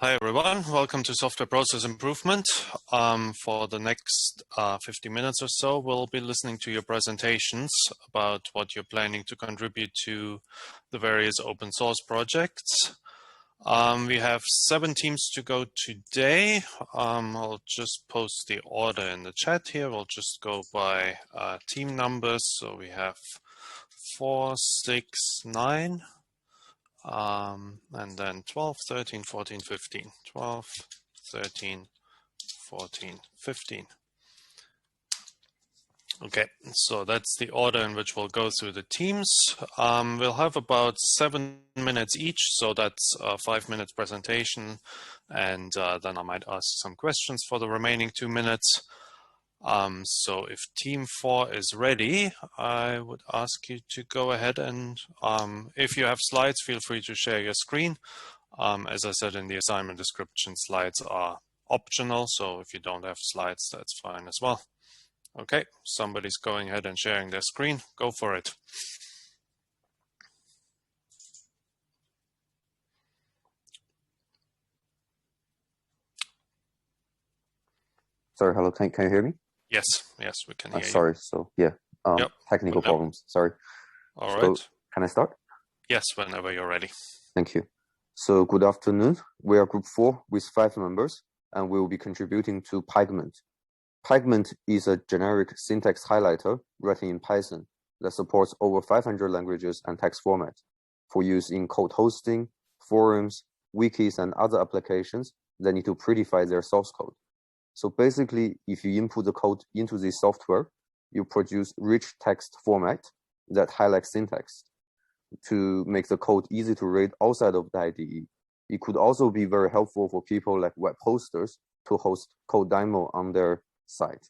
Hi everyone, welcome to Software Process Improvement. For the next 50 minutes or so, we'll be listening to your presentations about what you're planning to contribute to the various open source projects. We have 7 teams to go today. I'll just post the order in the chat here. We'll just go by team numbers. So we have 4, 6, 9. And then 12, 13, 14, 15. 12, 13, 14, 15. Okay, so that's the order in which we'll go through the teams. We'll have about 7 minutes each, so that's a 5 minutes presentation. And then I might ask some questions for the remaining 2 minutes. So if team 4 is ready, I would ask you to go ahead and if you have slides, feel free to share your screen. As I said in the assignment description, slides are optional. So if you don't have slides, that's fine as well. Okay, somebody's going ahead and sharing their screen. Go for it. Sorry, hello, can you hear me? Yes, we can hear you. Sorry, so yeah, technical problems, sorry. All right. Can I start? Yes, whenever you're ready. Thank you. So good afternoon. We are group 4 with 5 members, and we will be contributing to Pygment. Pygment is a generic syntax highlighter written in Python that supports over 500 languages and text formats for use in code hosting, forums, wikis, and other applications that need to prettify their source code. So basically, if you input the code into this software, you produce rich text format that highlights syntax to make the code easy to read outside of the IDE. It could also be very helpful for people like web hosters to host code demo on their site.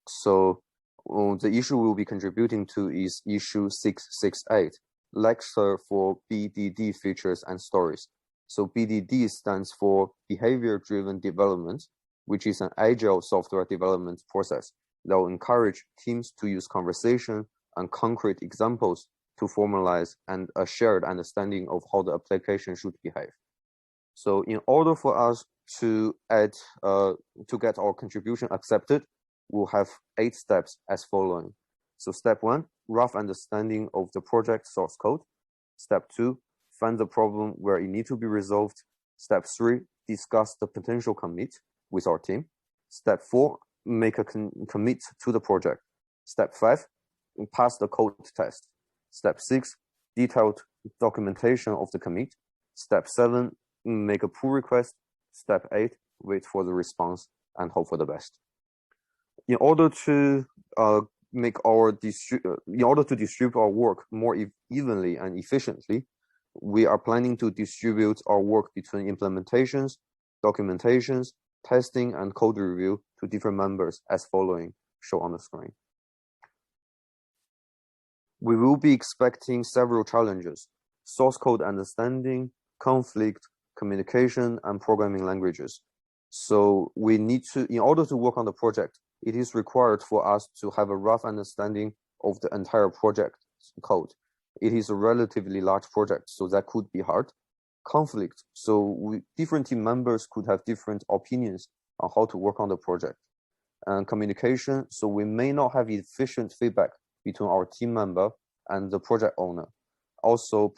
So the issue we'll be contributing to is issue 668, lecture for BDD features and stories. So BDD stands for Behavior-Driven Development, which is an agile software development process that will encourage teams to use conversation and concrete examples to formalize and a shared understanding of how the application should behave. So in order for us to get our contribution accepted, we'll have 8 steps as following. So step 1, rough understanding of the project source code. Step 2, find the problem where it needs to be resolved. Step 3, discuss the potential commit with our team. Step 4, make a commit to the project. Step 5, pass the code test. Step 6, detailed documentation of the commit. Step 7, make a pull request. Step 8, wait for the response and hope for the best. In order to distribute our work more evenly and efficiently, we are planning to distribute our work between implementations, documentations, testing, and code review to different members as following, shown on the screen. We will be expecting several challenges: source code understanding, conflict, communication, and programming languages. So we need to, in order to work on the project, it is required for us to have a rough understanding of the entire project code. It is a relatively large project, so that could be hard. Conflict, so different team members could have different opinions on how to work on the project. And communication, so we may not have efficient feedback between our team member and the project owner. Also,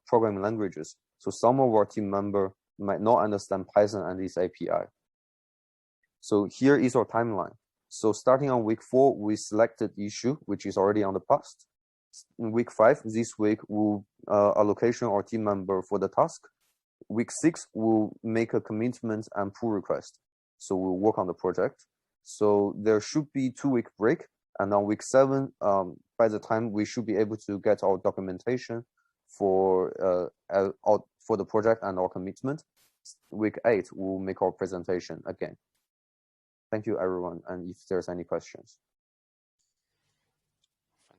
programming languages, so some of our team member might not understand Python and its API. So here is our timeline. So starting on week 4, we selected issue, which is already on the past. In week 5, this week, we'll allocation our team member for the task. Week 6, we'll make a commitment and pull request. So we'll work on the project. So there should be 2-week break. And on week 7, by the time we should be able to get our documentation for the project and our commitment. Week 8, we'll make our presentation again. Thank you, everyone. And if there's any questions.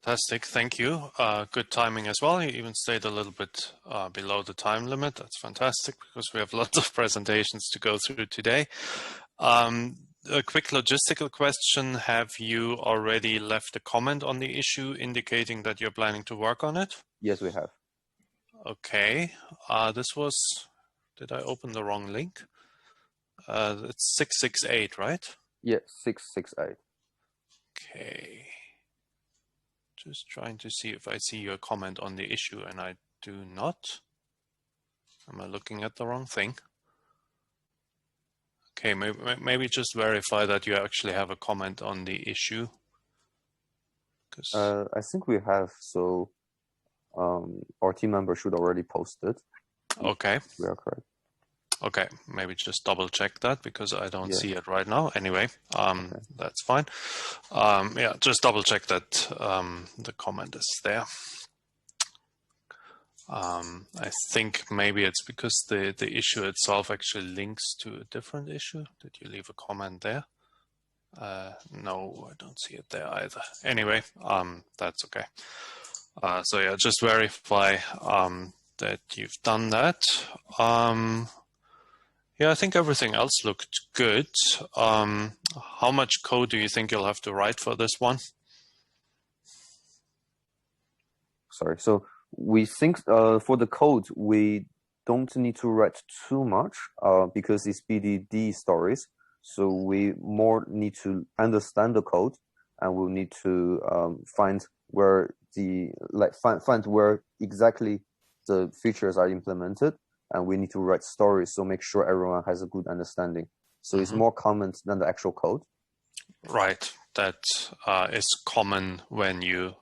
Fantastic, thank you. Good timing as well. You even stayed a little bit below the time limit. That's fantastic because we have lots of presentations to go through today. A quick logistical question. Have you already left a comment on the issue indicating that you're planning to work on it? Yes, we have. Okay. This did I open the wrong link? It's 668, right? Yeah, 668. Okay. Just trying to see if I see your comment on the issue, and I do not. Am I looking at the wrong thing? Okay, maybe just verify that you actually have a comment on the issue. I think we have, so our team member should already post it. Okay. We are correct. Okay, maybe just double check that because I don't Yeah. see it right now. Anyway, Okay. that's fine. Yeah, just double check that the comment is there. I think maybe it's because the issue itself actually links to a different issue. Did you leave a comment there? No, I don't see it there either. Anyway, that's okay. So yeah, just verify that you've done that. Yeah, I think everything else looked good. How much code do you think you'll have to write for this one? Sorry. So we think for the code, we don't need to write too much because it's BDD stories. So we more need to understand the code, and we'll need to find where find where exactly the features are implemented, and we need to write stories. So make sure everyone has a good understanding. So it's more common than the actual code. Right. That is common when you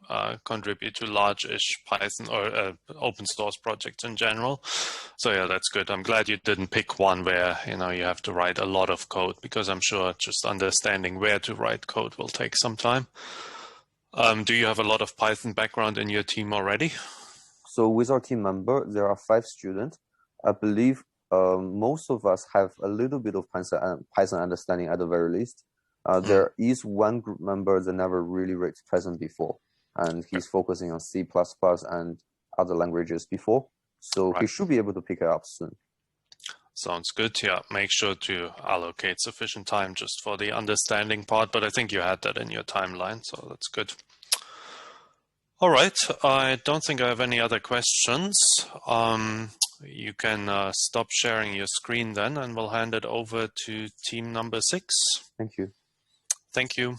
contribute to large-ish Python or open source projects in general. So yeah, that's good. I'm glad you didn't pick one where you have to write a lot of code, because I'm sure just understanding where to write code will take some time. Do you have a lot of Python background in your team already? So with our team member, there are 5 students. I believe most of us have a little bit of Python understanding at the very least. There is one group member that never really read Python before, and he's focusing on C++ and other languages before. So he should be able to pick it up soon. Sounds good. Yeah, make sure to allocate sufficient time just for the understanding part, but I think you had that in your timeline, so that's good. All right, I don't think I have any other questions. You can stop sharing your screen then, and we'll hand it over to team number 6. Thank you. Thank you.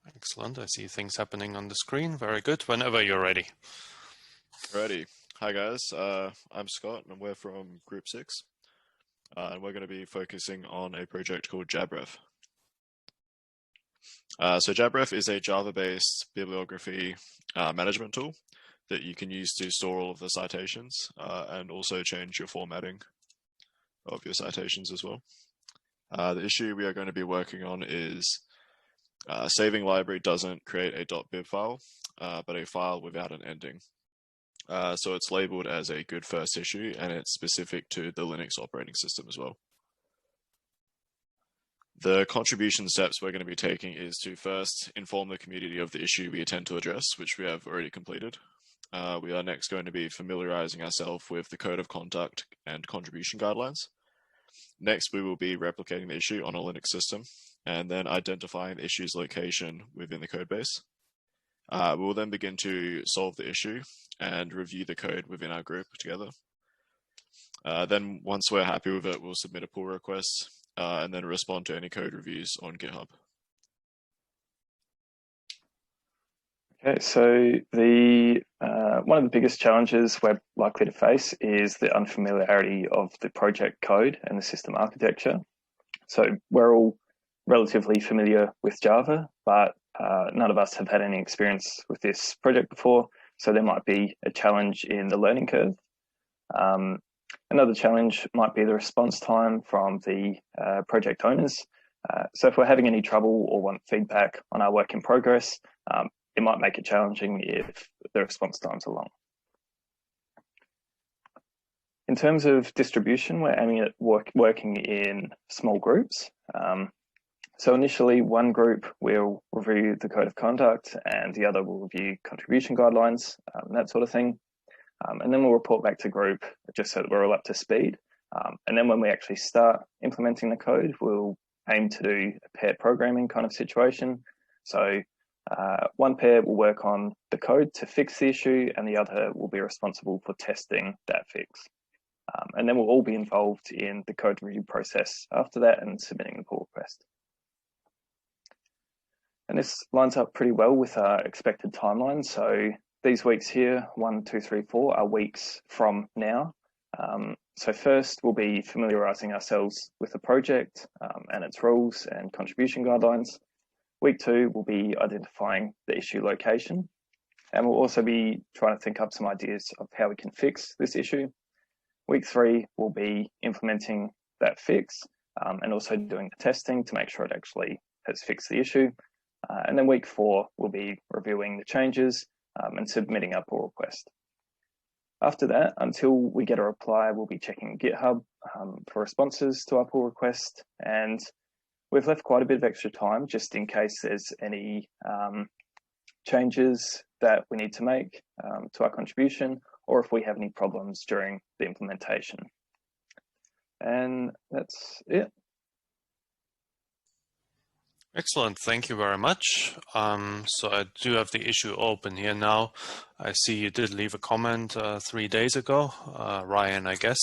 Excellent. I see things happening on the screen. Very good. Whenever you're ready. Ready. Hi guys, I'm Scott and we're from Group 6. And we're going to be focusing on a project called JabRef. So JabRef is a Java-based bibliography management tool that you can use to store all of the citations and also change your formatting of your citations as well. The issue we are going to be working on is saving library doesn't create a .bib file, but a file without an ending. So it's labeled as a good first issue, and it's specific to the Linux operating system as well. The contribution steps we're going to be taking is to first inform the community of the issue we intend to address, which we have already completed. We are next going to be familiarizing ourselves with the code of conduct and contribution guidelines. Next, we will be replicating the issue on a Linux system, and then identifying the issue's location within the codebase. We will then begin to solve the issue and review the code within our group together. Then once we're happy with it, we'll submit a pull request and then respond to any code reviews on GitHub. Okay, so the one of the biggest challenges we're likely to face is the unfamiliarity of the project code and the system architecture. So we're all relatively familiar with Java, but none of us have had any experience with this project before, so there might be a challenge in the learning curve. Another challenge might be the response time from the project owners. So if we're having any trouble or want feedback on our work in progress, it might make it challenging if the response times are long. In terms of distribution, we're aiming at working in small groups. So initially, one group will review the code of conduct and the other will review contribution guidelines, that sort of thing. And then we'll report back to group just so that we're all up to speed. And then when we actually start implementing the code, we'll aim to do a pair programming kind of situation. So one pair will work on the code to fix the issue, and the other will be responsible for testing that fix. And then we'll all be involved in the code review process after that and submitting the pull request. And this lines up pretty well with our expected timeline. So these weeks here, 1, 2, 3, 4, are weeks from now. So first, we'll be familiarising ourselves with the project and its rules and contribution guidelines. Week 2, we'll be identifying the issue location. And we'll also be trying to think up some ideas of how we can fix this issue. Week 3, we'll be implementing that fix and also doing the testing to make sure it actually has fixed the issue. And then week 4, we'll be reviewing the changes and submitting our pull request. After that, until we get a reply, we'll be checking GitHub for responses to our pull request. And we've left quite a bit of extra time just in case there's any changes that we need to make to our contribution, or if we have any problems during the implementation. And that's it. Excellent, thank you very much. So I do have the issue open here now. I see you did leave a comment 3 days ago, Ryan, I guess.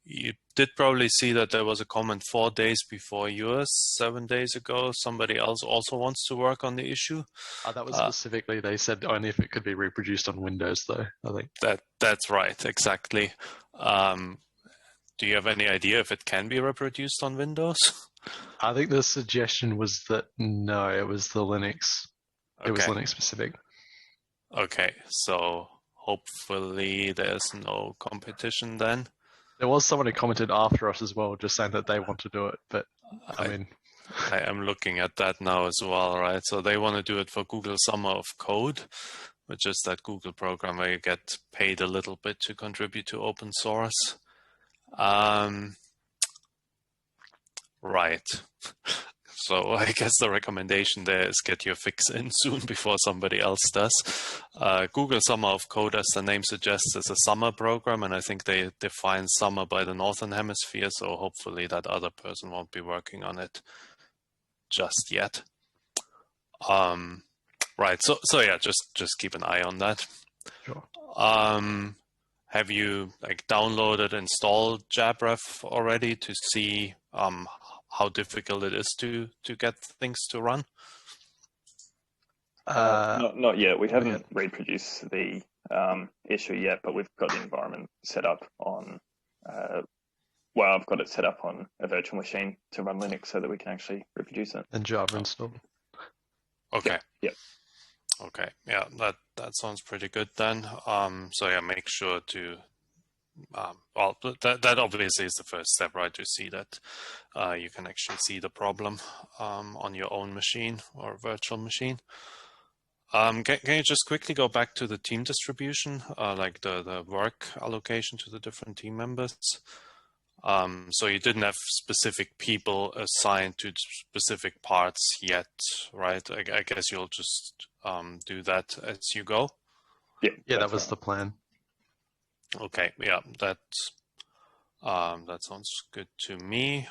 You did probably see that there was a comment 4 days before yours, 7 days ago. Somebody else also wants to work on the issue. That was specifically, they said only if it could be reproduced on Windows, though, I think. That's right, exactly. Do you have any idea if it can be reproduced on Windows? I think the suggestion was that no, it was the Linux. It was Linux specific. Okay, so hopefully there's no competition then. There was someone who commented after us as well, just saying that they want to do it, but I mean... I am looking at that now as well, right? So they want to do it for Google Summer of Code, which is that Google program where you get paid a little bit to contribute to open source. Right. So I guess the recommendation there is get your fix in soon before somebody else does. Google Summer of Code, as the name suggests, is a summer program, and I think they define summer by the Northern Hemisphere, so hopefully that other person won't be working on it just yet. Right, so yeah, just keep an eye on that. Sure. Have you downloaded, installed Jabref already to see how difficult it is to get things to run? Not yet. We haven't reproduced the issue yet, but we've got the environment set up on. Well, I've got it set up on a virtual machine to run Linux so that we can actually reproduce it. And Java installed. Okay. Yep. Okay. Yeah, that sounds pretty good then. So yeah, make sure to. Well, that obviously is the first step, right? To see that you can actually see the problem on your own machine or virtual machine. Can you just quickly go back to the team distribution, like the work allocation to the different team members? So you didn't have specific people assigned to specific parts yet, right? I guess you'll just do that as you go. Yeah, that was the plan. Okay, yeah, that sounds good to me.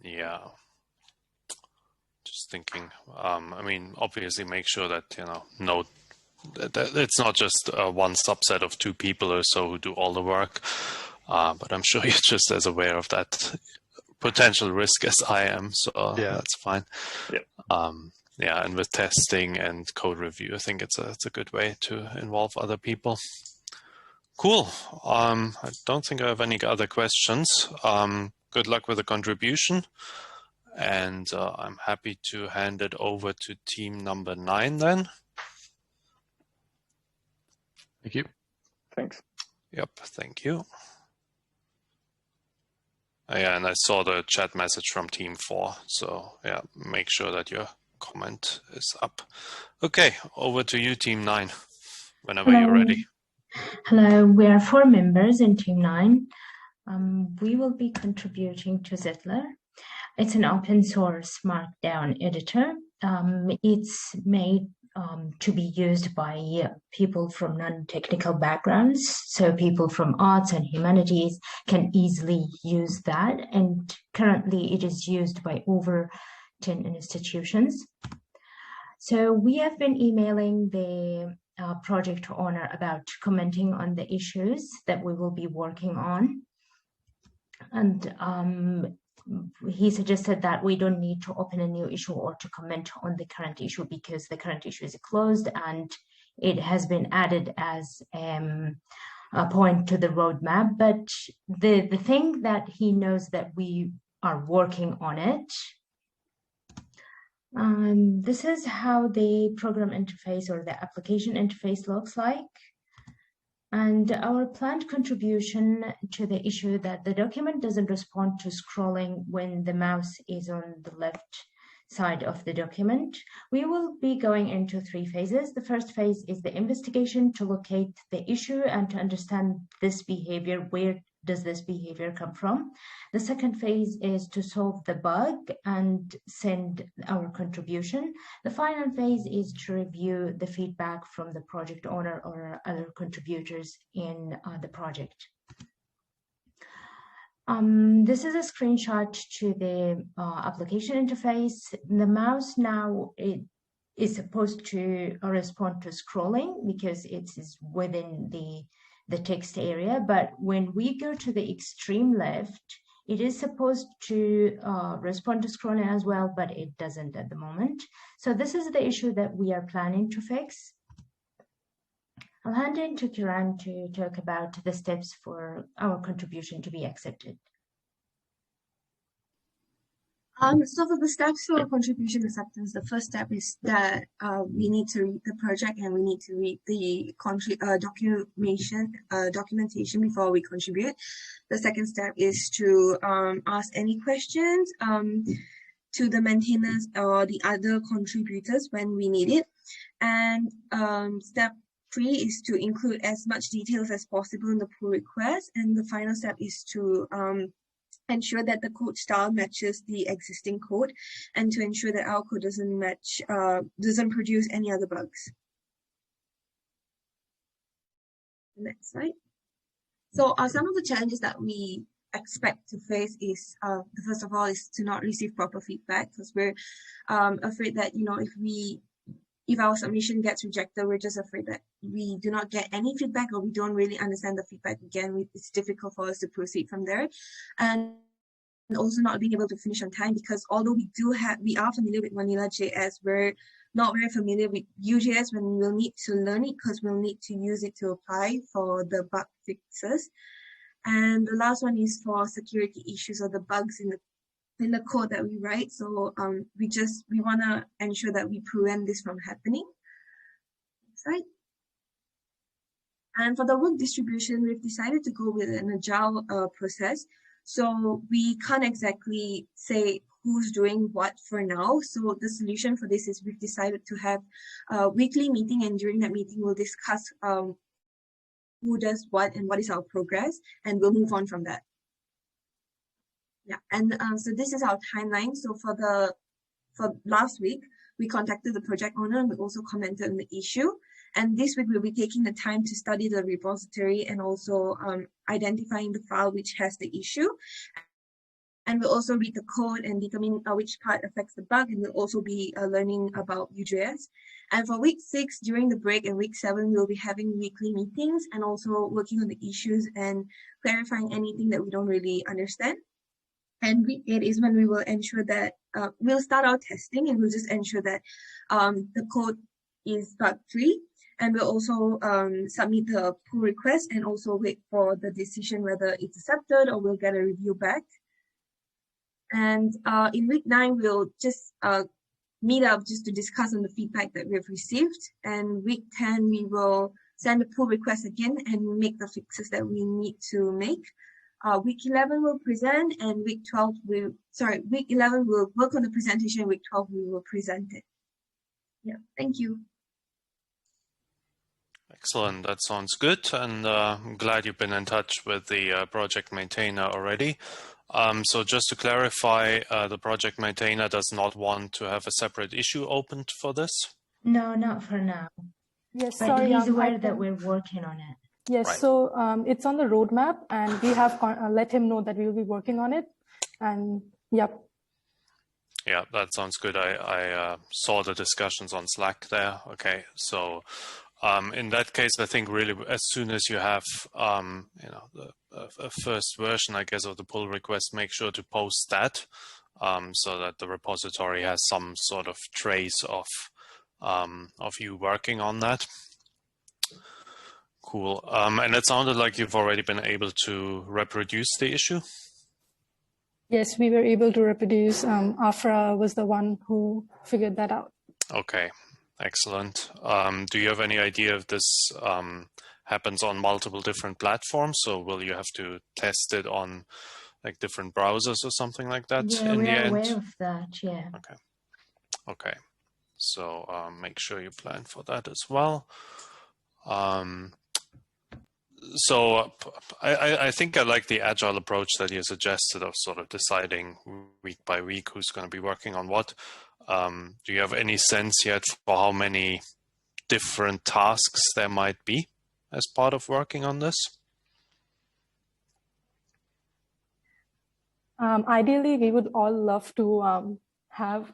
Yeah, just thinking. I mean, obviously, make sure that that it's not just one subset of 2 people or so who do all the work. But I'm sure you're just as aware of that potential risk as I am, so yeah, that's fine. Yeah. Yeah, and with testing and code review, I think it's a good way to involve other people. Cool. I don't think I have any other questions. Good luck with the contribution, and I'm happy to hand it over to team number 9 then. Thank you. Thanks. Yep, thank you. Yeah, and I saw the chat message from team 4, so yeah, make sure that your comment is up. Okay, over to you, team 9, whenever you're ready. Hello, we are 4 members in team 9. We will be contributing to Zettler. It's an open source markdown editor. It's made to be used by people from non-technical backgrounds. So people from arts and humanities can easily use that. And currently it is used by over 10 institutions. So we have been emailing the project owner about commenting on the issues that we will be working on. And he suggested that we don't need to open a new issue or to comment on the current issue because the current issue is closed and it has been added as a point to the roadmap. But the thing that he knows that we are working on it. This is how the program interface or the application interface looks like. And our planned contribution to the issue that the document doesn't respond to scrolling when the mouse is on the left side of the document. We will be going into 3 phases. The first phase is the investigation to locate the issue and to understand this behavior. Where does this behavior come from? The second phase is to solve the bug and send our contribution. The final phase is to review the feedback from the project owner or other contributors in the project. This is a screenshot to the application interface. The mouse now is supposed to respond to scrolling because it is within the text area, but when we go to the extreme left, it is supposed to respond to scrolling as well, but it doesn't at the moment. So this is the issue that we are planning to fix. I'll hand in to Kiran to talk about the steps for our contribution to be accepted. So for the steps for contribution acceptance, the first step is that we need to read the project and we need to read the documentation before we contribute. The second step is to ask any questions to the maintainers or the other contributors when we need it. And step 3 is to include as much details as possible in the pull request. And the final step is to ensure that the code style matches the existing code and to ensure that our code doesn't produce any other bugs. Next slide. So some of the challenges that we expect to face is the first of all is to not receive proper feedback, because we're afraid that if our submission gets rejected, we're just afraid that we do not get any feedback or we don't really understand the feedback again. It's difficult for us to proceed from there. And also not being able to finish on time, because although we are familiar with Vanilla.js, we're not very familiar with Vue.js when we'll need to learn it, because we'll need to use it to apply for the bug fixes. And the last one is for security issues or the bugs in the code that we write. So we want to ensure that we prevent this from happening. Next slide. And for the work distribution, we've decided to go with an agile process. So we can't exactly say who's doing what for now. So the solution for this is we've decided to have a weekly meeting, and during that meeting, we'll discuss who does what and what is our progress, and we'll move on from that. Yeah, and so this is our timeline. So for last week, we contacted the project owner and we also commented on the issue. And this week we'll be taking the time to study the repository and also identifying the file which has the issue. And we'll also read the code and determine which part affects the bug, and we'll also be learning about Vue.js. And for week 6, during the break, and week 7, we'll be having weekly meetings and also working on the issues and clarifying anything that we don't really understand. And week 8 is when we will ensure that we'll start our testing, and we'll just ensure that the code is bug-free. And we'll also submit the pull request and also wait for the decision whether it's accepted or we'll get a review back. And in week 9, we'll just meet up just to discuss on the feedback that we've received. And week 10, we will send the pull request again and make the fixes that we need to make. Week 11 we'll present, and week 11 we'll work on the presentation. Week 12 we will present it. Yeah, thank you. Excellent, that sounds good, and I'm glad you've been in touch with the project maintainer already. So just to clarify, the project maintainer does not want to have a separate issue opened for this? No, not for now. Yes, But sorry. he's aware that we're working on it. Yes, Right. so it's on the roadmap, and we have let him know that we will be working on it. And yep. Yeah, that sounds good. I saw the discussions on Slack there. Okay, so in that case, I think really as soon as you have a first version, I guess, of the pull request, make sure to post that so that the repository has some sort of trace of you working on that. Cool. And it sounded like you've already been able to reproduce the issue. Yes, we were able to reproduce. Afra was the one who figured that out. Okay, excellent. Do you have any idea if this happens on multiple different platforms? So will you have to test it on like different browsers or something like that in the end? Yeah, we're aware of that, yeah. Okay. So make sure you plan for that as well. So I think I like the agile approach that you suggested of sort of deciding week by week who's going to be working on what. Do you have any sense yet for how many different tasks there might be as part of working on this? Ideally, we would all love to have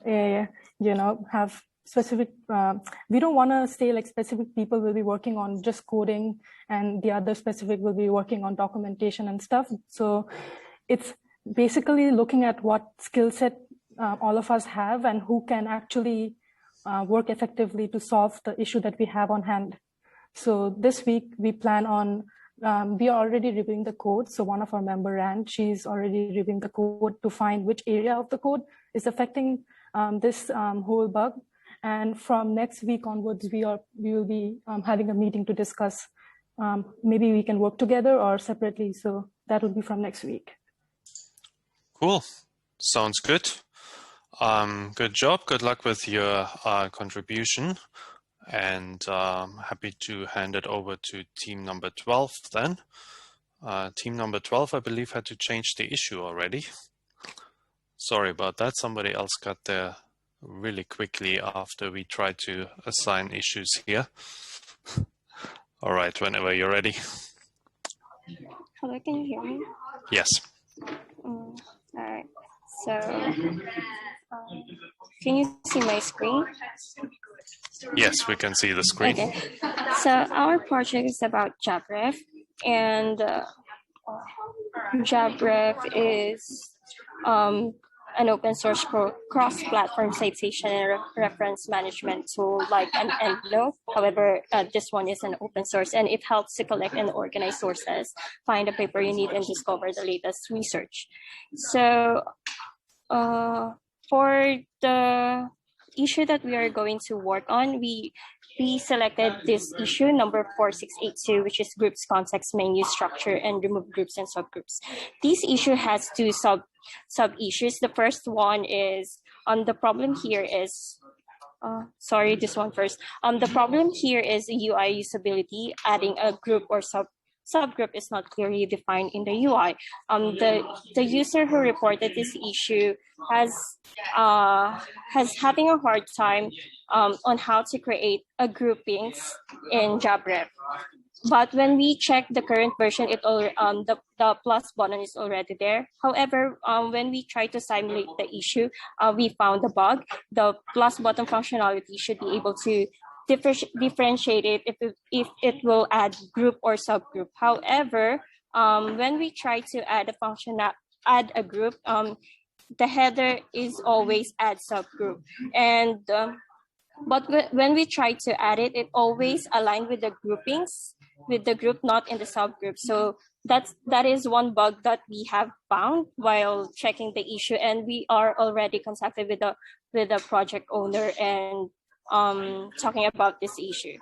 specific, we don't want to say like specific people will be working on just coding and the other specific will be working on documentation and stuff. So it's basically looking at what skill set all of us have and who can actually work effectively to solve the issue that we have on hand. So this week we plan on, we are already reviewing the code. So one of our member, Rand, she's already reviewing the code to find which area of the code is affecting this whole bug. And from next week onwards, we will be having a meeting to discuss. Maybe we can work together or separately. So that will be from next week. Cool. Sounds good. Good job. Good luck with your contribution. And happy to hand it over to team number 12 then. Team number 12, I believe, had to change the issue already. Sorry about that. Somebody else got there really quickly after we tried to assign issues here. All right, whenever you're ready. Hello, can you hear me? Yes. All right. So, can you see my screen? Yes, we can see the screen. Okay. So our project is about JabRef, and JabRef is an open source cross-platform citation and reference management tool like an EndNote. However, this one is an open source and it helps to collect and organize sources, find the paper you need, and discover the latest research. So for the issue that we are going to work on, we selected this issue number 4682, which is groups, context, menu, structure, and remove groups and subgroups. This issue has two sub-issues. The first one is, the problem here is, sorry, this one first. The problem here is UI usability. Adding a group or subgroup is not clearly defined in the UI. The user who reported this issue has having a hard time on how to create a groupings in JabRef. But when we check the current version, the plus button is already there. However, when we try to simulate the issue, we found a bug. The plus button functionality should be able to differentiate it if it will add group or subgroup. However, when we try to add a group, the header is always add subgroup, and but when we try to add it, it always align with the groupings, with the group, not in the subgroup. So that is one bug that we have found while checking the issue, and we are already contacted with the project owner and talking about this issue.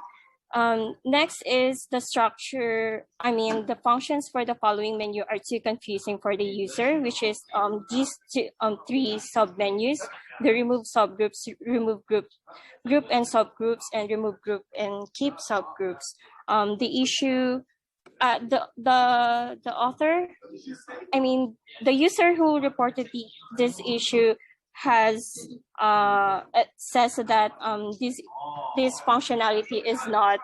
Next is the structure. The functions for the following menu are too confusing for the user, which is these three sub-menus: the remove subgroups, remove group and subgroups, and remove group and keep subgroups. The issue, the author, the user who reported this issue it says that this functionality is not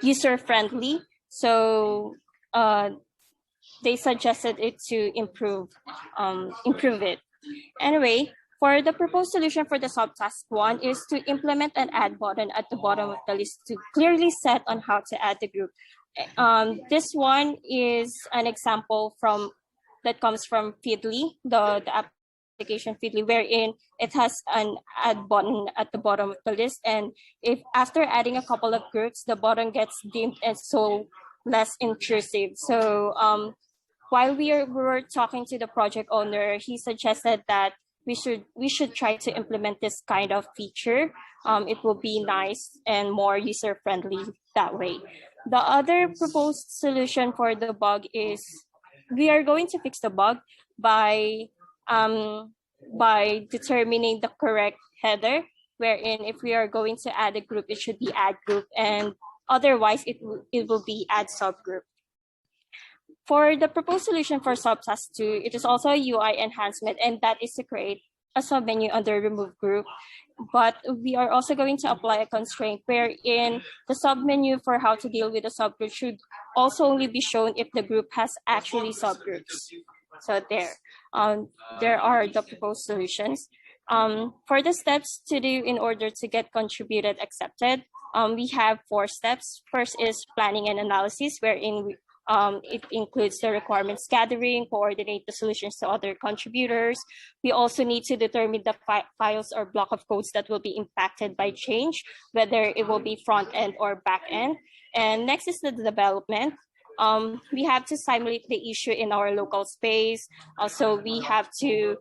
user friendly, so they suggested it to improve it. Anyway, for the proposed solution for the subtask 1 is to implement an add button at the bottom of the list to clearly set on how to add the group. This one is an example that comes from Feedly, the application Feedly, wherein it has an add button at the bottom of the list, and if after adding a couple of groups, the button gets dimmed and so less intrusive. So while we were talking to the project owner, he suggested that we should try to implement this kind of feature. It will be nice and more user friendly that way. The other proposed solution for the bug is we are going to fix the bug by determining the correct header, wherein if we are going to add a group, it should be add group, and otherwise it will be add subgroup. For the proposed solution for subtask 2, it is also a UI enhancement, and that is to create a submenu under remove group. But we are also going to apply a constraint wherein the submenu for how to deal with a subgroup should also only be shown if the group has actually subgroups. So there are the proposed solutions. For the steps to do in order to get contributed accepted, we have 4 steps. First is planning and analysis, wherein it includes the requirements gathering, coordinate the solutions to other contributors. We also need to determine the files or block of codes that will be impacted by change, whether it will be front end or back end. And next is the development. We have to simulate the issue in our local space. Also, we have to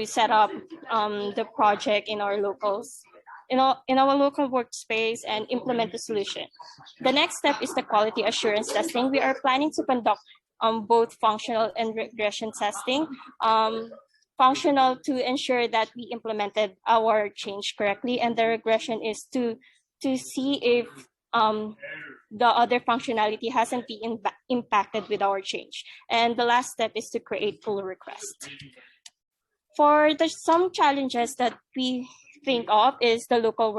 set up the project in our locals. In our local workspace and implement the solution. The next step is the quality assurance testing. We are planning to conduct both functional and regression testing. Functional to ensure that we implemented our change correctly, and the regression is to see if the other functionality hasn't been impacted with our change. And the last step is to create pull request. For some challenges that we think of is the local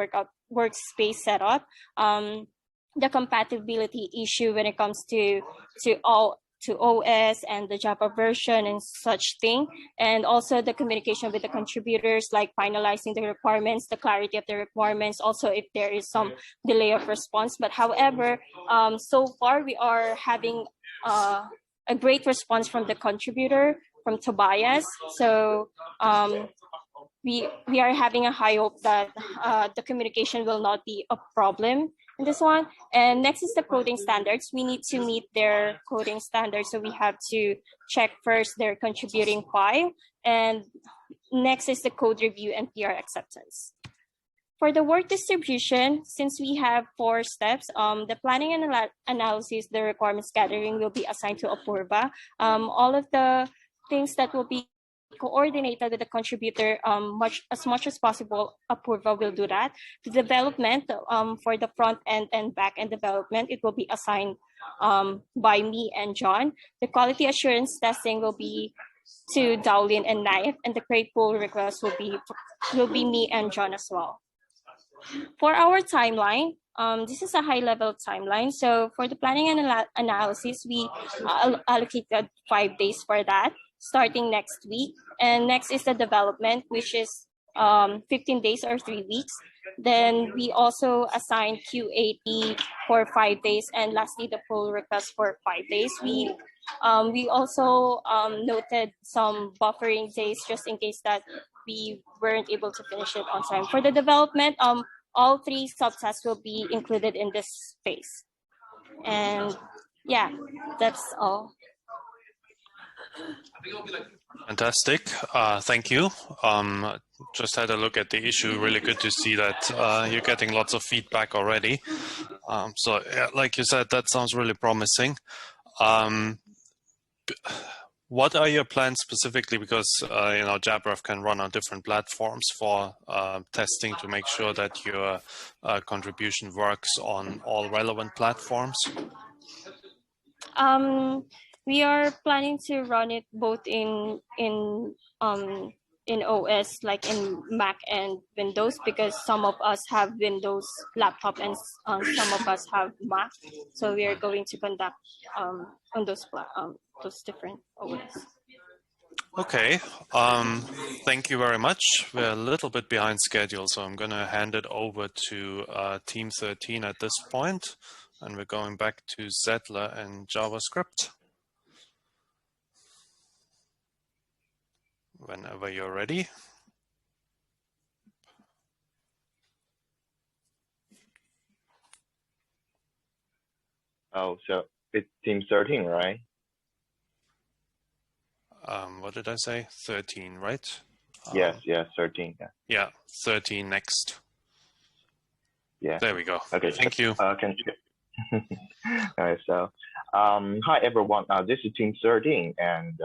workspace setup, the compatibility issue when it comes to OS and the Java version and such thing, and also the communication with the contributors, like finalizing the requirements, the clarity of the requirements, also if there is some delay of response. But however, so far we are having a great response from the contributor, from Tobias. So we are having a high hope that the communication will not be a problem in this one. And next is the coding standards. We need to meet their coding standards, so we have to check first their contributing file. And next is the code review and PR acceptance. For the work distribution, since we have 4 steps, the planning and analysis, the requirements gathering will be assigned to Apurva. All of the things that will be coordinated with the contributor as much as possible, Apurva will do that. The development for the front end and back end development, it will be assigned by me and John. The quality assurance testing will be to Dowlin and Naif, and the create pull request will be me and John as well. For our timeline, this is a high-level timeline. So for the planning and analysis, we allocated 5 days for that, starting next week. And next is the development, which is 15 days or 3 weeks. Then we also assigned QAT for 5 days, and lastly the pull request for 5 days. We also noted some buffering days just in case that we weren't able to finish it on time. For the development, all 3 subtasks will be included in this phase. And yeah, that's all. Fantastic. Thank you. Just had a look at the issue. Really good to see that you're getting lots of feedback already. So yeah, like you said, that sounds really promising. What are your plans specifically? Because JabRef can run on different platforms for testing to make sure that your contribution works on all relevant platforms. We are planning to run it both in in OS, like in Mac and Windows, because some of us have Windows laptop and some of us have Mac. So we are going to conduct on those different OS. Okay, thank you very much. We're a little bit behind schedule, so I'm going to hand it over to Team 13 at this point, and we're going back to Zettler and JavaScript. Whenever you're ready. Oh, so it's Team 13, right? What did I say? 13, right? Yes, 13. Yeah. Yeah, 13 next. Yeah. There we go. Okay. Thank you. Can you... All right. So, hi everyone. This is Team 13, and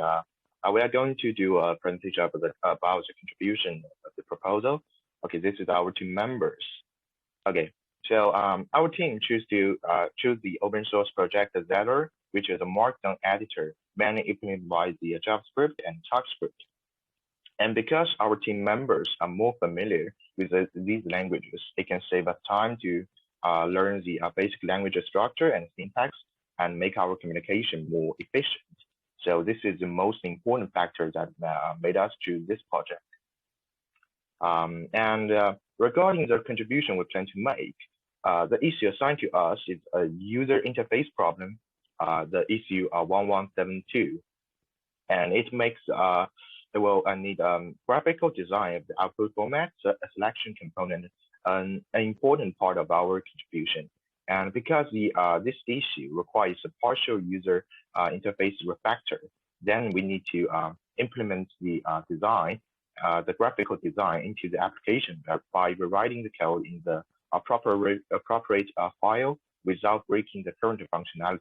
we are going to do a presentation about the contribution of the proposal. Okay, this is our team members. Okay, so our team choose the open source project Zettler, which is a Markdown editor mainly implemented by the JavaScript and TypeScript. And because our team members are more familiar with these languages, it can save us time to learn the basic language structure and syntax and make our communication more efficient. So this is the most important factor that made us choose this project. Regarding the contribution we plan to make, the issue assigned to us is a user interface problem, the issue 1172. And it makes, I need graphical design of the output format, so a selection component, an important part of our contribution. And because this issue requires a partial user interface refactor, then we need to implement the design, the graphical design into the application by rewriting the code in the appropriate file without breaking the current functionalities.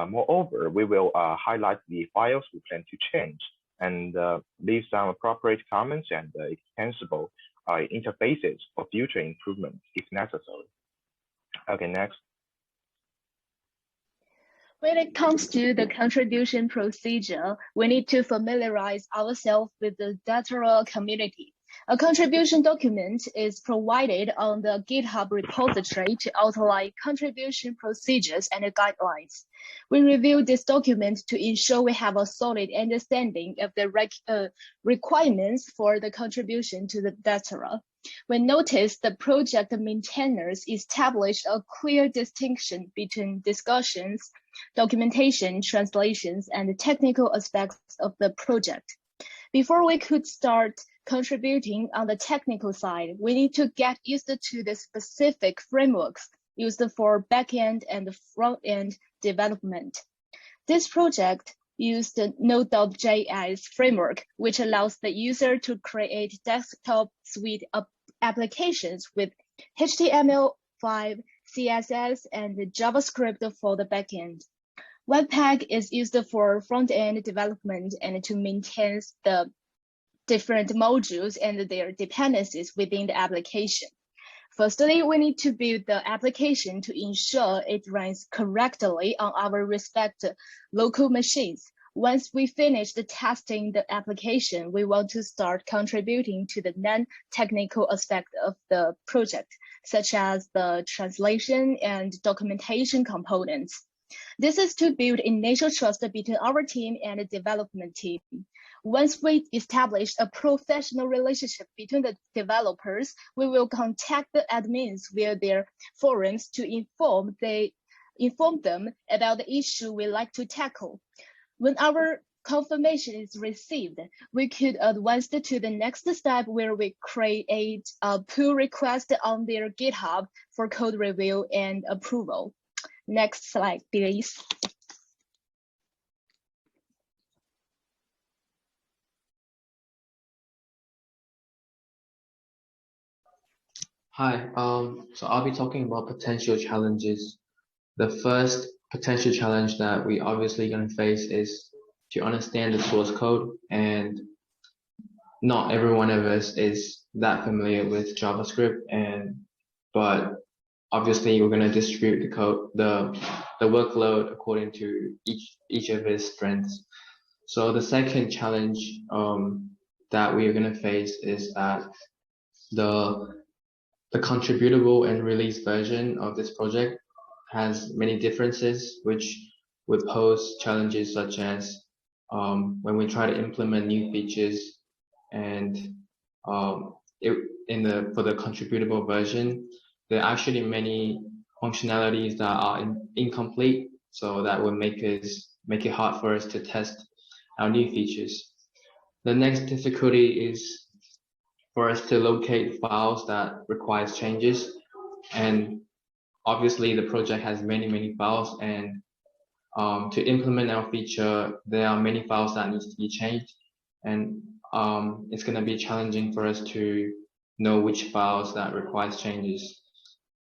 Moreover, we will highlight the files we plan to change and leave some appropriate comments and extensible interfaces for future improvements if necessary. Okay, next. When it comes to the contribution procedure, we need to familiarize ourselves with the Datora community. A contribution document is provided on the GitHub repository to outline contribution procedures and guidelines. We review this document to ensure we have a solid understanding of the requirements for the contribution to the Datora. We noticed the project maintainers established a clear distinction between discussions, documentation, translations, and technical aspects of the project. Before we could start contributing on the technical side, we need to get used to the specific frameworks used for backend and front-end development. This project used the Node.js framework, which allows the user to create desktop suite applications with HTML5, CSS, and JavaScript for the backend. Webpack is used for front-end development and to maintain the different modules and their dependencies within the application. Firstly, we need to build the application to ensure it runs correctly on our respective local machines. Once we finish the testing the application, we want to start contributing to the non-technical aspect of the project, such as the translation and documentation components. This is to build initial trust between our team and the development team. Once we establish a professional relationship between the developers, we will contact the admins via their forums to inform them about the issue we like to tackle. When our confirmation is received, we could advance to the next step where we create a pull request on their GitHub for code review and approval. Next slide, please. Hi, so I'll be talking about potential challenges. The first potential challenge that we obviously going to face is to understand the source code, and not every one of us is that familiar with JavaScript, but obviously we're going to distribute the code, the workload according to each of his strengths. So the second challenge that we are going to face is that the contributable and release version of this project has many differences, which would pose challenges such as when we try to implement new features, and for the contributable version, there are actually many functionalities that are incomplete, so that would make it hard for us to test our new features. The next difficulty is for us to locate files that requires changes, and obviously the project has many files, and to implement our feature, there are many files that needs to be changed, and it's going to be challenging for us to know which files that requires changes.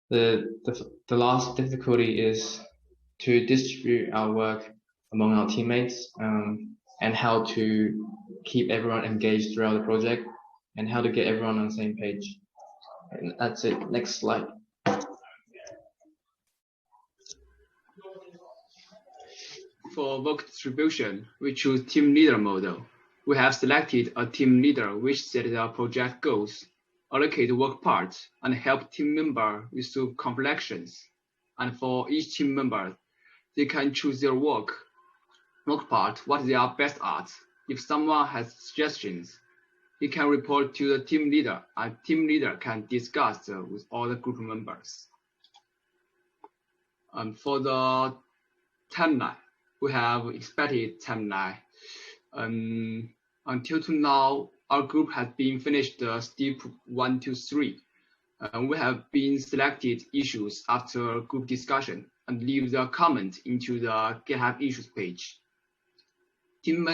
The last difficulty is to distribute our work among our teammates, and how to keep everyone engaged throughout the project, and how to get everyone on the same page. And that's it. Next slide. For work distribution, we choose team leader model. We have selected a team leader which set the project goals, allocate work parts, and help team member resolve conflicts. And for each team member, they can choose their work part, what they are best at. If someone has suggestions, he can report to the team leader, and team leader can discuss with all the group members. And for the timeline, we have expected timeline. Until now, our group has been finished step 1 to 3. We have been selected issues after group discussion and leave the comment into the GitHub issues page. Team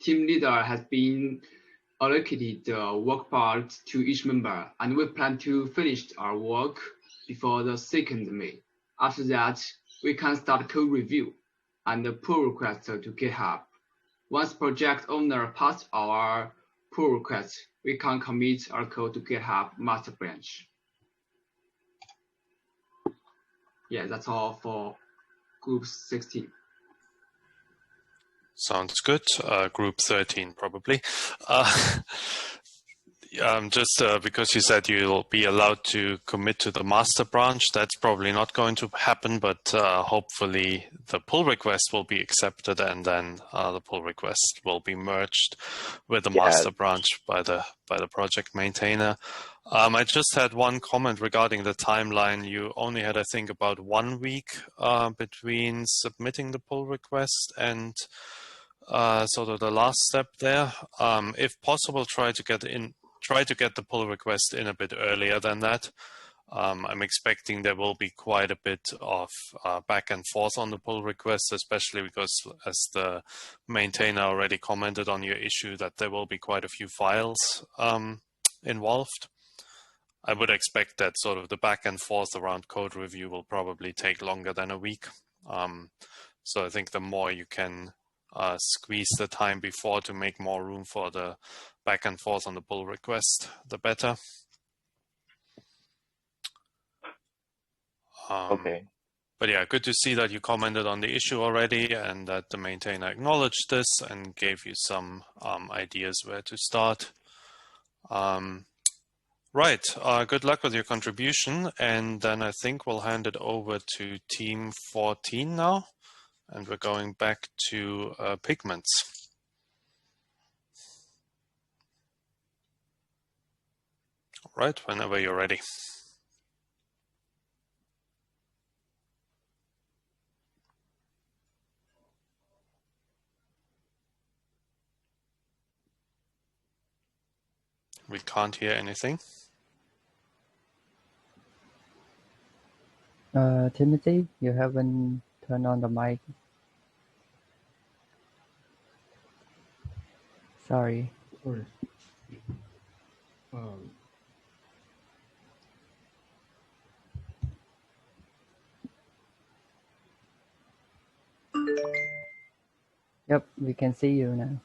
leader has been allocated the work part to each member, and we plan to finish our work before the 2nd May. After that, we can start code review and pull request to GitHub. Once project owner passed our pull request, we can commit our code to GitHub master branch. Yeah, that's all for group 16. Sounds good. Group 13, probably. Just because you said you'll be allowed to commit to the master branch, that's probably not going to happen, but hopefully the pull request will be accepted, and then the pull request will be merged with the master branch by the project maintainer. I just had one comment regarding the timeline. You only had, I think, about 1 week between submitting the pull request and sort of the last step there. If possible, try to get the pull request in a bit earlier than that. I'm expecting there will be quite a bit of back and forth on the pull request, especially because, as the maintainer already commented on your issue, that there will be quite a few files involved. I would expect that sort of the back and forth around code review will probably take longer than a week. So I think the more you can squeeze the time before to make more room for the back and forth on the pull request, the better. Okay. But yeah, good to see that you commented on the issue already, and that the maintainer acknowledged this and gave you some ideas where to start. Right, good luck with your contribution, and then I think we'll hand it over to team 14 now, and we're going back to pigments. All right, whenever you're ready. We can't hear anything. Timothy, you haven't turned on the mic. Sorry. Sorry. Yep, we can see you now.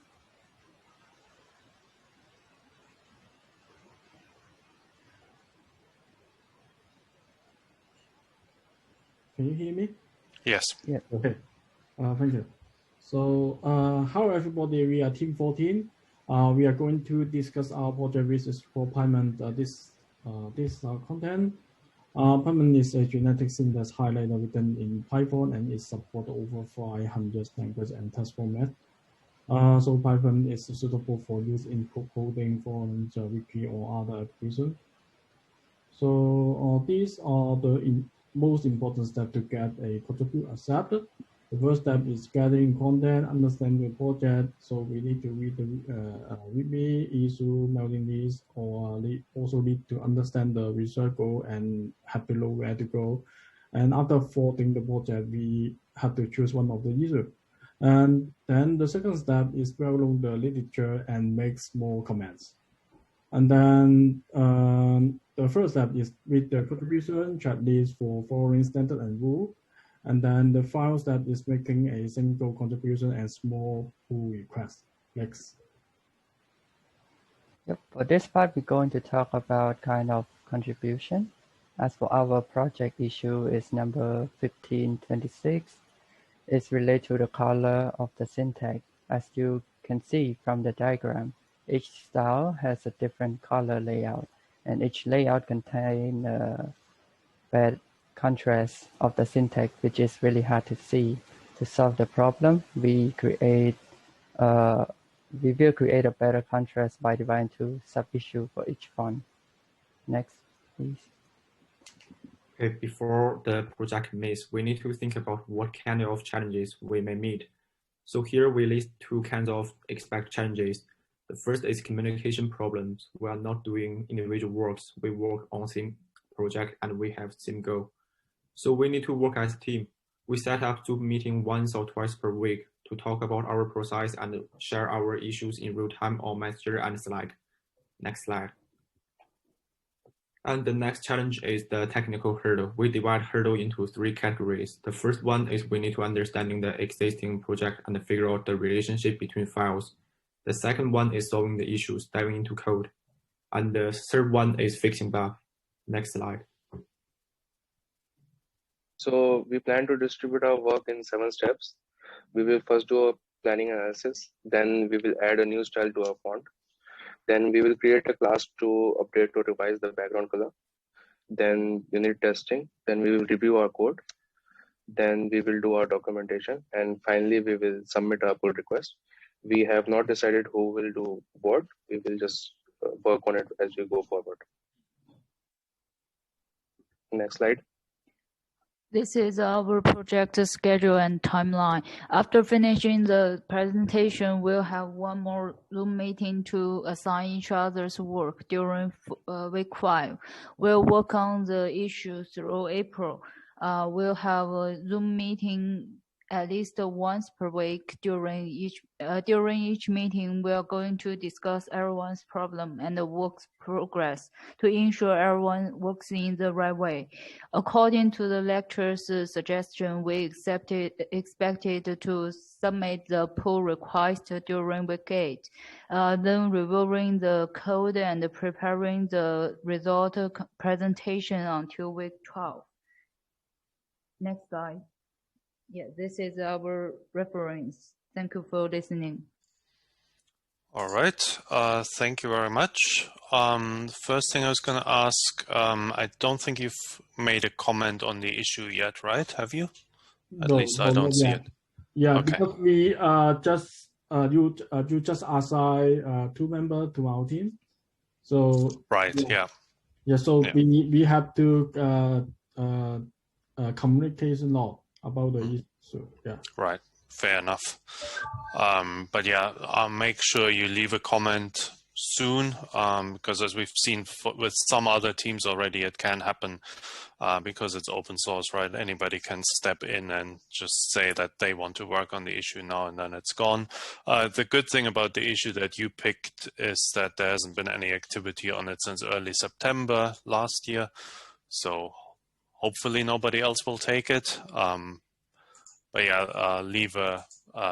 Can you hear me? Yes. Yeah. Okay. Thank you. So, hello everybody. We are Team 14. We are going to discuss our project with for Python. This content. Python is a genetic syntax highlighter written in Python and is supported over 500 languages and text formats. So Python is suitable for use in coding for wiki or other applications. So these are the most important steps to get a contributor accepted. The first step is gathering content, understanding the project. So we need to read the README, issue, mailing list, or also need to understand the research goal and have to know where to go. And after voting the project, we have to choose one of the issues. And then the second step is browse the literature and make small comments. And then the first step is read the contribution checklist for following standard and rule. And then the final step is making a single contribution and small pull request. Next. Yep. For this part, we're going to talk about kind of contribution. As for our project issue is number 1526. It's related to the color of the syntax. As you can see from the diagram, each style has a different color layout, and each layout contains a bad contrast of the syntax, which is really hard to see. To solve the problem, we will create a better contrast by dividing two sub-issues for each font. Next, please. Okay, before the project meets, we need to think about what kind of challenges we may meet. So here we list two kinds of expected challenges. The first is communication problems. We are not doing individual works. We work on same project and we have same goal. So we need to work as a team. We set up Zoom meeting once or twice per week to talk about our process and share our issues in real time on Messenger and Slack. Next slide. And the next challenge is the technical hurdle. We divide hurdle into three categories. The first one is we need to understanding the existing project and figure out the relationship between files. The second one is solving the issues, diving into code. And the third one is fixing bugs. Next slide. So we plan to distribute our work in 7 steps. We will first do a planning analysis. Then we will add a new style to our font. Then we will create a class to update or revise the background color. Then unit testing. Then we will review our code. Then we will do our documentation. And finally, we will submit our pull request. We have not decided who will do what. We will just work on it as we go forward. Next slide. This is our project schedule and timeline. After finishing the presentation, we'll have one more Zoom meeting to assign each other's work during week 5. We'll work on the issue through April. We'll have a Zoom meeting at least once per week. During each meeting, we are going to discuss everyone's problem and the work's progress to ensure everyone works in the right way. According to the lecturer's suggestion, we expected to submit the pull request during week 8, then reviewing the code and preparing the result presentation until week 12. Next slide. Yeah, this is our reference. Thank you for listening. All right. Thank you very much. First thing I was going to ask, I don't think you've made a comment on the issue yet, right? Have you? At least I don't see it. Yeah, okay. Because we just you just assign 2 members to our team. So right. Yeah. Yeah. So we have to communication law about the issue. Yeah. Right. Fair enough. But yeah, make sure you leave a comment soon, because as we've seen with some other teams already, it can happen because it's open source, right? Anybody can step in and just say that they want to work on the issue now and then it's gone. The good thing about the issue that you picked is that there hasn't been any activity on it since early September last year. So hopefully nobody else will take it. But yeah, leave a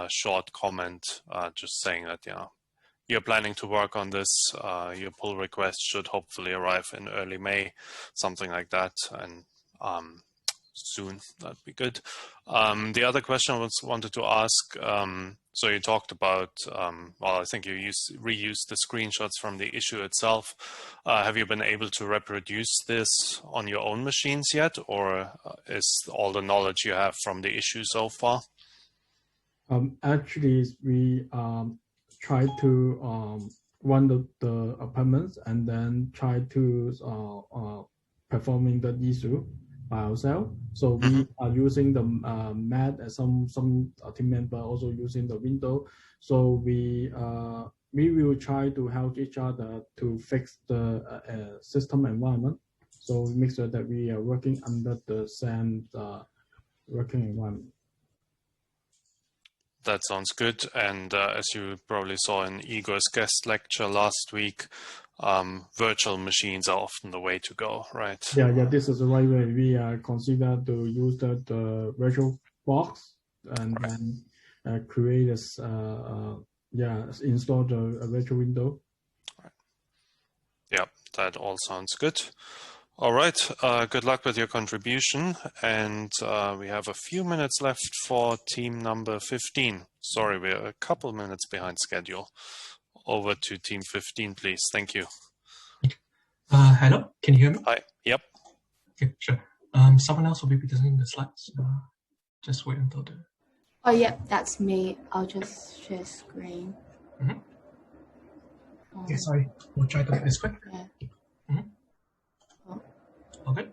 short comment just saying that, you're planning to work on this. Your pull request should hopefully arrive in early May, something like that. And soon. That'd be good. The other question I wanted to ask, so you talked about, well, I think you reused the screenshots from the issue itself. Have you been able to reproduce this on your own machines yet, or is all the knowledge you have from the issue so far? Actually, we try to run the appointments and then try to performing the issue by ourselves. So we are using the Mac, and some team member also using the Windows. So we will try to help each other to fix the system environment. So we make sure that we are working under the same working environment. That sounds good. And as you probably saw in Igor's guest lecture last week, virtual machines are often the way to go, right? Yeah, this is the right way. We consider to use the virtual box and then create this, install the virtual window. Right. Yeah, that all sounds good. All right, good luck with your contribution. And we have a few minutes left for team number 15. Sorry, we're a couple minutes behind schedule. Over to team 15, please. Thank you. Hello, can you hear me? Hi, yep. Okay, sure. Someone else will be presenting the slides. Just wait until the... Oh, yeah, that's me. I'll just share screen. Okay, sorry. We'll try to make this quick. Yeah. Okay.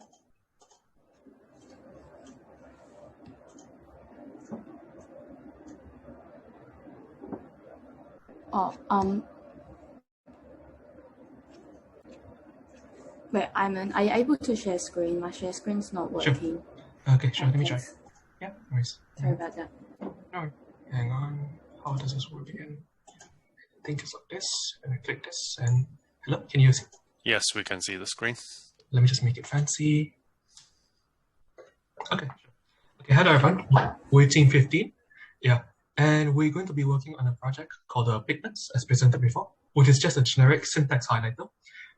Wait, Iman, are you able to share screen? My share screen's not working. Sure. Okay, sure. Let me try. Yeah, no worries. Sorry about that. No, hang on. How does this work again? I think it's like this, and I click this, and hello, can you see? Yes, we can see the screen. Let me just make it fancy. Okay. Okay, hello everyone. We're team 15. Yeah. And we're going to be working on a project called Pigments, as presented before, which is just a generic syntax highlighter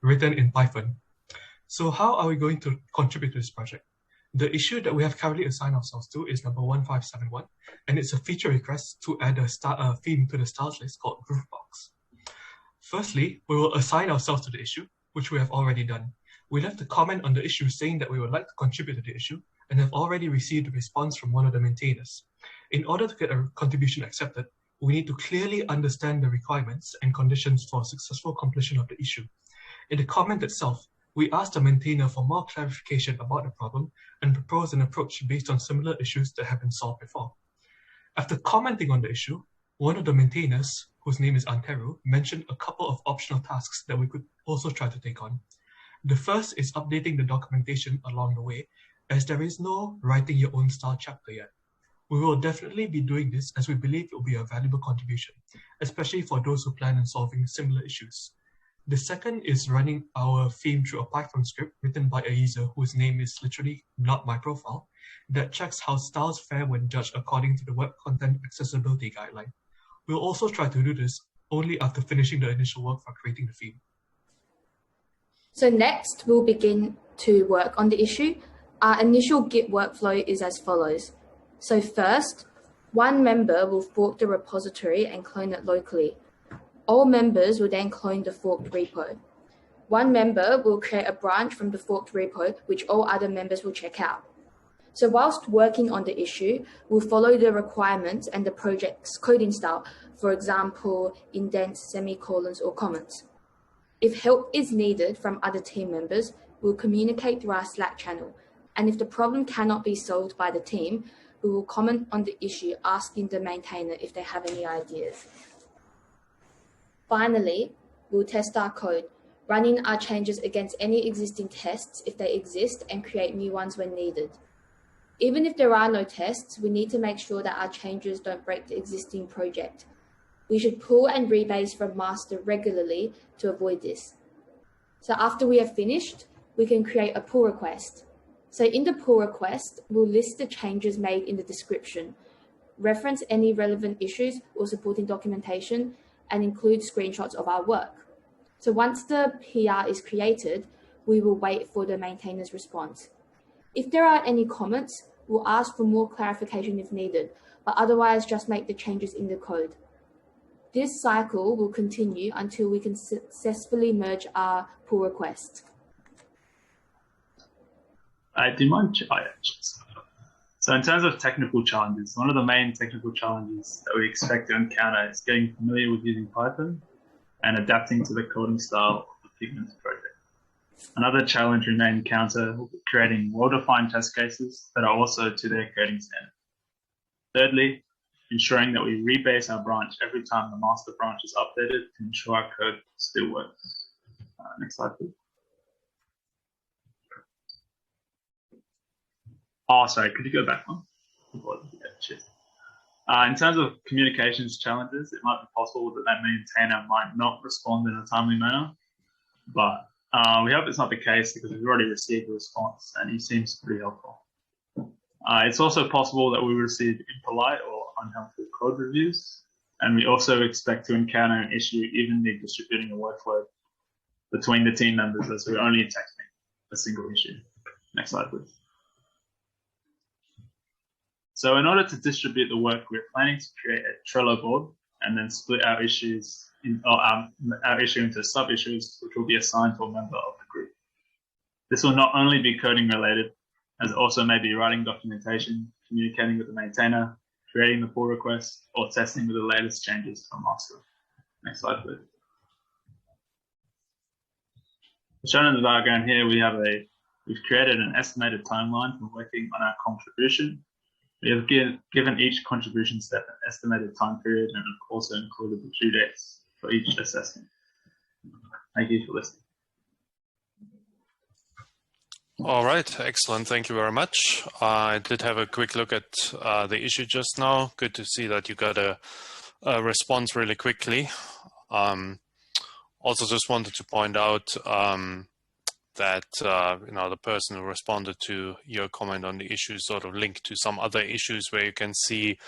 written in Python. So how are we going to contribute to this project? The issue that we have currently assigned ourselves to is number 1571, and it's a feature request to add a theme to the styles list called Groovebox. Firstly, we will assign ourselves to the issue, which we have already done. We left a comment on the issue saying that we would like to contribute to the issue and have already received a response from one of the maintainers. In order to get a contribution accepted, we need to clearly understand the requirements and conditions for successful completion of the issue. In the comment itself, we asked the maintainer for more clarification about the problem and proposed an approach based on similar issues that have been solved before. After commenting on the issue, one of the maintainers, whose name is Anteru, mentioned a couple of optional tasks that we could also try to take on. The first is updating the documentation along the way, as there is no writing your own style chapter yet. We will definitely be doing this as we believe it will be a valuable contribution, especially for those who plan on solving similar issues. The second is running our theme through a Python script written by a user whose name is literally not my profile, that checks how styles fare when judged according to the Web Content Accessibility Guideline. We'll also try to do this only after finishing the initial work for creating the theme. So next, we'll begin to work on the issue. Our initial Git workflow is as follows. So first, one member will fork the repository and clone it locally. All members will then clone the forked repo. One member will create a branch from the forked repo, which all other members will check out. So whilst working on the issue, we'll follow the requirements and the project's coding style, for example, indents, semicolons, or comments. If help is needed from other team members, we'll communicate through our Slack channel. And if the problem cannot be solved by the team, we will comment on the issue, asking the maintainer if they have any ideas. Finally, we'll test our code, running our changes against any existing tests if they exist and create new ones when needed. Even if there are no tests, we need to make sure that our changes don't break the existing project. We should pull and rebase from master regularly to avoid this. So after we have finished, we can create a pull request. So in the pull request, we'll list the changes made in the description, reference any relevant issues or supporting documentation, and include screenshots of our work. So once the PR is created, we will wait for the maintainer's response. If there are any comments, we'll ask for more clarification if needed, but otherwise just make the changes in the code. This cycle will continue until we can successfully merge our pull requests. Do you mind? So in terms of technical challenges, one of the main technical challenges that we expect to encounter is getting familiar with using Python and adapting to the coding style of the Pigments project. Another challenge we may encounter will be creating well-defined test cases that are also to their coding standard. Thirdly, ensuring that we rebase our branch every time the master branch is updated to ensure our code still works. Next slide, please. Oh, sorry, could you go back one? In terms of communications challenges, it might be possible that that maintainer might not respond in a timely manner, but we hope it's not the case because we've already received a response and he seems pretty helpful. It's also possible that we receive impolite or unhelpful code reviews, and we also expect to encounter an issue evenly distributing a workload between the team members as we're only tackling a single issue. Next slide, please. So in order to distribute the work, we're planning to create a Trello board and then split our issues our issue into sub-issues, which will be assigned to a member of the group. This will not only be coding related, as it also may be writing documentation, communicating with the maintainer, creating the pull request, or testing with the latest changes from master. Next slide, please. Shown in the diagram here, we've created an estimated timeline for working on our contribution. We have given each contribution step an estimated time period and have also included the due dates for each assessment. Thank you for listening. All right, excellent. Thank you very much. I did have a quick look at the issue just now. Good to see that you got a response really quickly. Also, just wanted to point out that the person who responded to your comment on the issue sort of linked to some other issues where you can see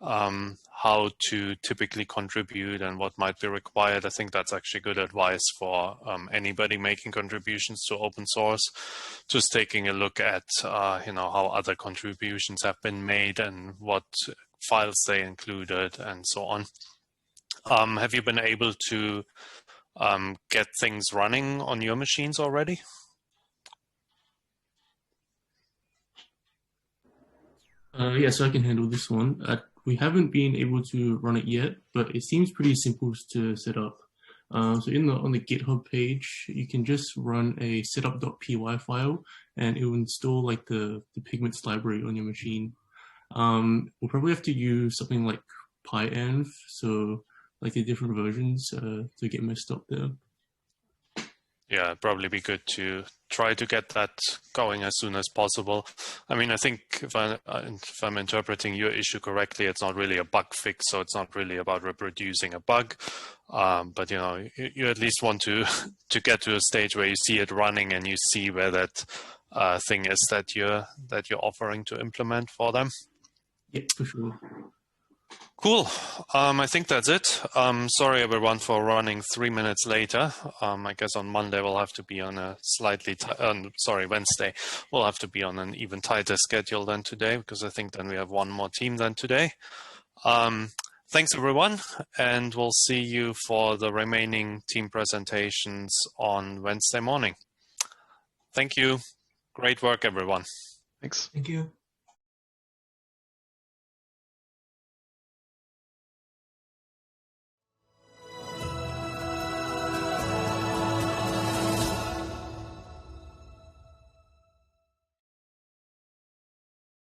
how to typically contribute and what might be required. I think that's actually good advice for anybody making contributions to open source. Just taking a look at how other contributions have been made and what files they included and so on. Have you been able to get things running on your machines already? Yes, I can handle this one. We haven't been able to run it yet, but it seems pretty simple to set up. So on the GitHub page, you can just run a setup.py file, and it will install like the Pigments library on your machine. We'll probably have to use something like pyenv, so like the different versions to get messed up there. Yeah, it'd probably be good to try to get that going as soon as possible. I mean, I think if I'm interpreting your issue correctly, it's not really a bug fix, so it's not really about reproducing a bug. But you at least want to get to a stage where you see it running and you see where that thing is that you're offering to implement for them. Yeah, for sure. Cool. I think that's it. Sorry, everyone, for running 3 minutes later. I guess on Monday we'll have to be on a Wednesday we'll have to be on an even tighter schedule than today, because I think then we have one more team than today. Thanks, everyone, and we'll see you for the remaining team presentations on Wednesday morning. Thank you. Great work, everyone. Thanks. Thank you.